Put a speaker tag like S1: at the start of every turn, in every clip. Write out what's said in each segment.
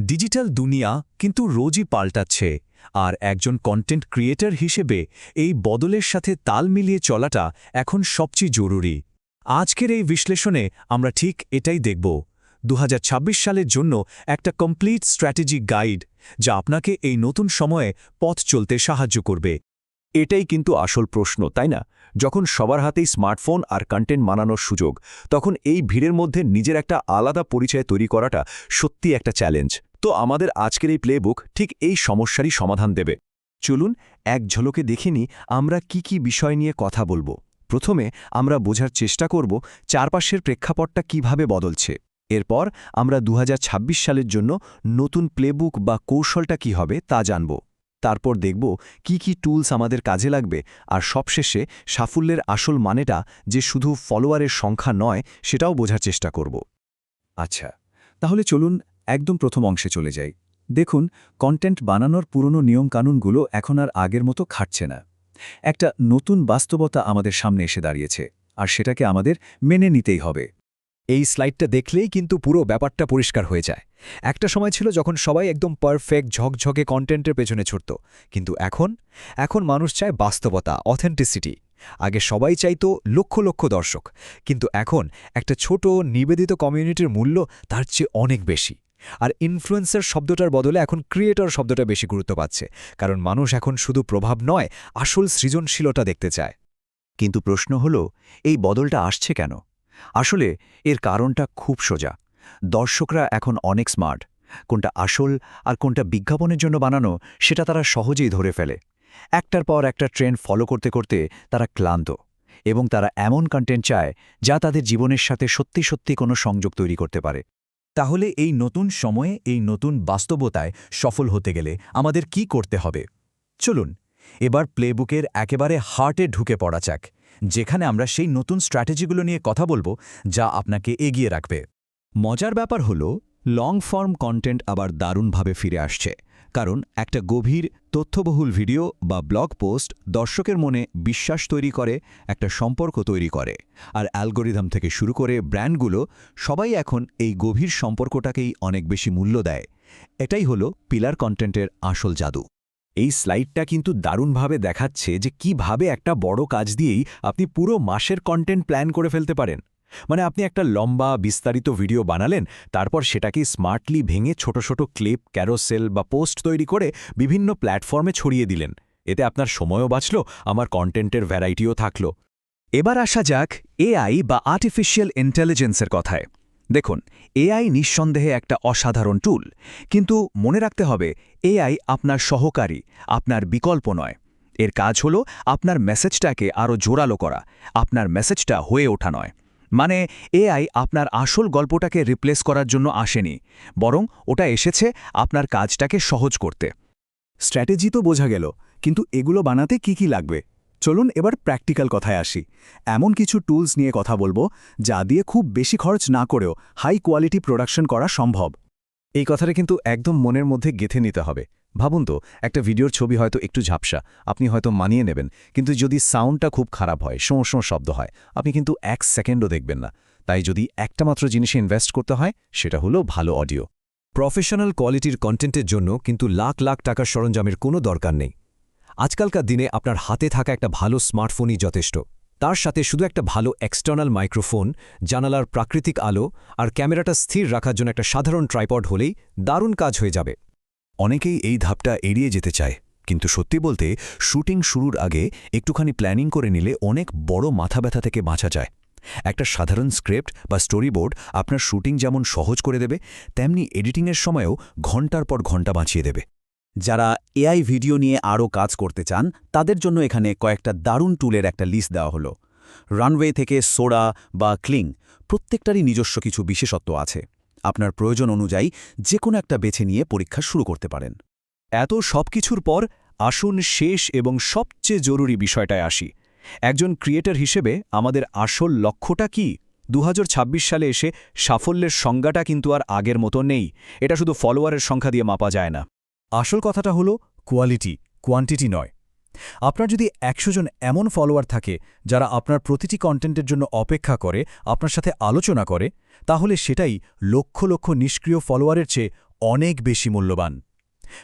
S1: Digital দুনিয়া কিন্তু রোজই পাল্টাচ্ছে আর একজন কন্টেন্ট ক্রিয়েটর হিসেবে এই বদলের সাথে তাল মিলিয়ে চলাটা এখন সবচেয়ে জরুরি। আজকের এই বিশ্লেষণে আমরা ঠিক এটাই দেখব 2026 সালের জন্য একটা কমপ্লিট স্ট্র্যাটেজিক গাইড, যা আপনাকে এই নতুন সময়ে পথ চলতে সাহায্য করবে।
S2: এটাই কিন্তু আসল প্রশ্ন, তাই না? যখন সবার হাতেই স্মার্টফোন আর কন্টেন্ট বানানোর সুযোগ, তখন এই ভিড়ের মধ্যে নিজের একটা আলাদা পরিচয় তৈরি করাটা সত্যি একটা চ্যালেঞ্জ। তো আমাদের আজকের এই প্লেবুক ঠিক এই সমস্যারই সমাধান দেবে। চলুন এক ঝলকে দেখে নিই আমরা কি বিষয় নিয়ে কথা বলবো। প্রথমে আমরা বোঝার চেষ্টা করব চারপাশের প্রেক্ষাপটটা কিভাবে বদলছে। এরপর আমরা 2026 সালের জন্য নতুন প্লেবুক বা কৌশলটা কি হবে তা জানব। তারপর দেখব কি টুলস আমাদের কাজে লাগবে, আর সবশেষে সাফল্যের আসল মানেটা যে শুধু ফলোয়ারের সংখ্যা নয় সেটাও বোঝার চেষ্টা করব।
S1: আচ্ছা, তাহলে চলুন একদম প্রথম অংশে চলে যাই। দেখুন, কন্টেন্ট বানানোর পুরনো নিয়মকানুনগুলো এখন আর আগের মতো খাটছে না। একটা নতুন বাস্তবতা আমাদের সামনে এসে দাঁড়িয়েছে, আর সেটাকে আমাদের মেনে নিতেই হবে।
S3: এই স্লাইডটা দেখলেই কিন্তু পুরো ব্যাপারটা পরিষ্কার হয়ে যায়। একটা সময় ছিল যখন সবাই একদম পারফেক্ট ঝকঝকে কন্টেন্টের পেছনে ছুটত, কিন্তু এখন মানুষ চায় বাস্তবতা, অথেন্টিসিটি। আগে সবাই চাইতো লক্ষ লক্ষ দর্শক, কিন্তু এখন একটা ছোট নিবেদিত কমিউনিটির মূল্য তার চেয়ে অনেক বেশি। আর ইনফ্লুয়েন্সার শব্দটার বদলে এখন ক্রিয়েটর শব্দটা বেশি গুরুত্ব পাচ্ছে, কারণ মানুষ এখন শুধু প্রভাব নয়, আসল সৃজনশীলতা দেখতে চায়।
S2: কিন্তু প্রশ্ন হলো, এই বদলটা আসছে কেন? আসলে এর কারণটা খুব সোজা। দর্শকরা এখন অনেক স্মার্ট। কোনটা আসল আর কোনটা বিজ্ঞাপনের জন্য বানানো সেটা তারা সহজেই ধরে ফেলে। একটার পর একটা ট্রেন্ড ফলো করতে করতে তারা ক্লান্ত, এবং তারা এমন কন্টেন্ট চায় যা তাদের জীবনের সাথে সত্যি সত্যি কোনো সংযোগ তৈরি করতে পারে।
S1: তাহলে এই নতুন সময়ে, এই নতুন বাস্তবতায় সফল হতে গেলে আমাদের কি করতে হবে? চলুন এবার প্লেবুকের একেবারে হার্টে ঢুকে পড়া যাক, যেখানে আমরা সেই নতুন স্ট্র্যাটেজিগুলো নিয়ে কথা বলবো যা আপনাকে এগিয়ে রাখবে। মজার ব্যাপার হলো, লং ফর্ম কন্টেন্ট আবার দারুণভাবে ফিরে আসছে, কারণ একটা গভীর তথ্যবহুল ভিডিও বা ব্লগ পোস্ট দর্শকের মনে বিশ্বাস তৈরি করে, একটা সম্পর্ক তৈরি করে। আর অ্যালগোরিদম থেকে শুরু করে ব্র্যান্ডগুলো সবাই এখন এই গভীর সম্পর্কটাকেই অনেক বেশি মূল্য দেয়। এটাই হলো পিলার কন্টেন্টের আসল জাদু।
S2: এই স্লাইডটা কিন্তু দারুণভাবে দেখাচ্ছে যে কিভাবে একটা বড় কাজ দিয়েই আপনি পুরো মাসের কন্টেন্ট প্ল্যান করে ফেলতে পারেন। মানে আপনি একটা লম্বা বিস্তারিত ভিডিও বানালেন, তারপর সেটাকে স্মার্টলি ভেঙে ছোট ছোট ক্লিপ, ক্যারোসেল বা পোস্ট তৈরি করে বিভিন্ন প্ল্যাটফর্মে ছড়িয়ে দিলেন। এতে আপনার সময়ও বাঁচল, আমার কন্টেন্টের ভ্যারাইটিও থাকল।
S1: এবার আসা যাক এআই বা আর্টিফিশিয়াল ইন্টেলিজেন্সের কথায়। দেখুন, এআই নিঃসন্দেহে একটা অসাধারণ টুল, কিন্তু মনে রাখতে হবে এআই আপনার সহকারী, আপনার বিকল্প নয়। এর কাজ হলো আপনার মেসেজটাকে আরও জোরালো করা, আপনার মেসেজটা হয়ে ওঠা নয়। মানে এআই আপনার আসল গল্পটাকে রিপ্লেস করার জন্য আসেনি, বরং ওটা এসেছে আপনার কাজটাকে সহজ করতে। স্ট্র্যাটেজি তো বোঝা গেল, কিন্তু এগুলো বানাতে কি লাগবে? চলুন এবার প্র্যাকটিক্যাল কথায় আসি। এমন কিছু টুলস নিয়ে কথা বলবো যা দিয়ে খুব বেশি খরচ না করেও হাই কোয়ালিটি প্রোডাকশন করা সম্ভব।
S2: এই কথাটা কিন্তু একদম মনের মধ্যে গেঁথে নিতে হবে। ভাবুন তো, একটা ভিডিওর ছবি হয়তো একটু ঝাপসা, আপনি হয়তো মানিয়ে নেবেন, কিন্তু যদি সাউন্ডটা খুব খারাপ হয়, শোঁ শব্দ হয়, আপনি কিন্তু 1 সেকেন্ডও দেখবেন না। তাই যদি একটা মাত্র জিনিসে ইনভেস্ট করতে হয়, সেটা হলো ভালো অডিও।
S3: প্রফেশনাল কোয়ালিটির কন্টেন্টের জন্য কিন্তু লাখ লাখ টাকার সরঞ্জামের কোনো দরকার নেই। আজকালকার দিনে আপনার হাতে থাকা একটা ভালো স্মার্টফোনই যথেষ্ট। তার সাথে শুধু একটা ভালো এক্সটার্নাল মাইক্রোফোন, জানালার প্রাকৃতিক আলো আর ক্যামেরাটা স্থির রাখার জন্য একটা সাধারণ ট্রাইপড হলেই দারুণ কাজ হয়ে যাবে।
S2: অনেকেই এই ধাপটা এড়িয়ে যেতে চায়, কিন্তু সত্যি বলতে শুটিং শুরুর আগে একটুখানি প্ল্যানিং করে নিলে অনেক বড় মাথা ব্যথা থেকে বাঁচা যায়। একটা সাধারণ স্ক্রিপ্ট বা স্টোরিবোর্ড আপনার শুটিং যেমন সহজ করে দেবে, তেমনি এডিটিংয়ের সময়ও ঘণ্টার পর ঘণ্টা বাঁচিয়ে দেবে।
S1: যারা এআই ভিডিও নিয়ে আরও কাজ করতে চান, তাদের জন্য এখানে কয়েকটা দারুণ টুলের একটা লিস্ট দেওয়া হলো। রানওয়ে থেকে সোডা বা ক্লিং, প্রত্যেকটারই নিজস্ব কিছু বিশেষত্ব আছে। আপনার প্রয়োজন অনুযায়ী যে কোনো একটা বেছে নিয়ে পরীক্ষা শুরু করতে পারেন। এত সব কিছুর পর আসুন শেষ এবং সবচেয়ে জরুরি বিষয়টায় আসি। একজন ক্রিয়েটর হিসেবে আমাদের আসল লক্ষ্যটা কি? 2026 সালে এসে সাফল্যের সংজ্ঞাটা কিন্তু আর আগের মতো নেই। এটা শুধু ফলোয়ারের সংখ্যা দিয়ে মাপা যায় না। আসল কথাটা হলো কোয়ালিটি, কোয়ান্টিটি নয়। আপনার যদি 100 জন এমন ফলোয়ার থাকে যারা আপনার প্রতিটি কন্টেন্টের জন্য অপেক্ষা করে, আপনার সাথে আলোচনা করে, তাহলে সেটাই লক্ষ লক্ষ নিষ্ক্রিয় ফলোয়ারের চেয়ে
S4: অনেক বেশি মূল্যবান।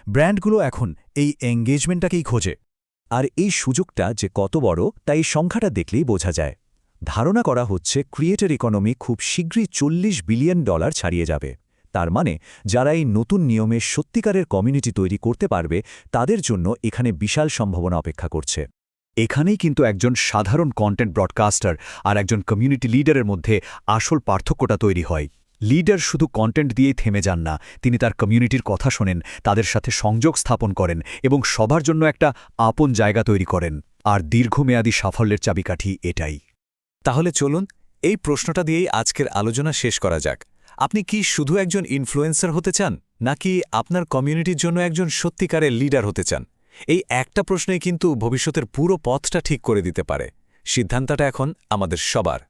S4: ব্র্যান্ডগুলো এখন এই এঙ্গেজমেন্টটাকেই খোঁজে।
S2: আর এই সুযোগটা যে কত বড় তা এই সংখ্যাটা দেখলেই বোঝা যায়। ধারণা করা হচ্ছে ক্রিয়েটর ইকোনমি খুব শীঘ্রই $40 বিলিয়ন ছাড়িয়ে যাবে। তার মানে যারা এই নতুন নিয়মে সত্যিকারের কমিউনিটি তৈরি করতে পারবে তাদের জন্য এখানে বিশাল সম্ভাবনা অপেক্ষা করছে।
S3: এখানেই কিন্তু একজন সাধারণ কন্টেন্ট ব্রডকাস্টার আর একজন কমিউনিটি লিডারের মধ্যে আসল পার্থক্যটা তৈরি হয়। লিডার শুধু কন্টেন্ট দিয়েই থেমে যান না, তিনি তার কমিউনিটির কথা শোনেন, তাদের সাথে সংযোগ স্থাপন করেন এবং সবার জন্য একটা আপন জায়গা তৈরি করেন। আর দীর্ঘমেয়াদী সাফল্যের চাবিকাঠি এটাই।
S5: তাহলে চলুন এই প্রশ্নটা দিয়েই আজকের আলোচনা শেষ করা যাক। আপনি কি শুধু একজন ইনফ্লুয়েন্সার হতে চান, নাকি আপনার কমিউনিটির জন্য একজন সত্যিকারের লিডার হতে চান? এই একটা প্রশ্নেই কিন্তু ভবিষ্যতের পুরো পথটা ঠিক করে দিতে পারে। সিদ্ধান্তটা এখন আমাদের সবার।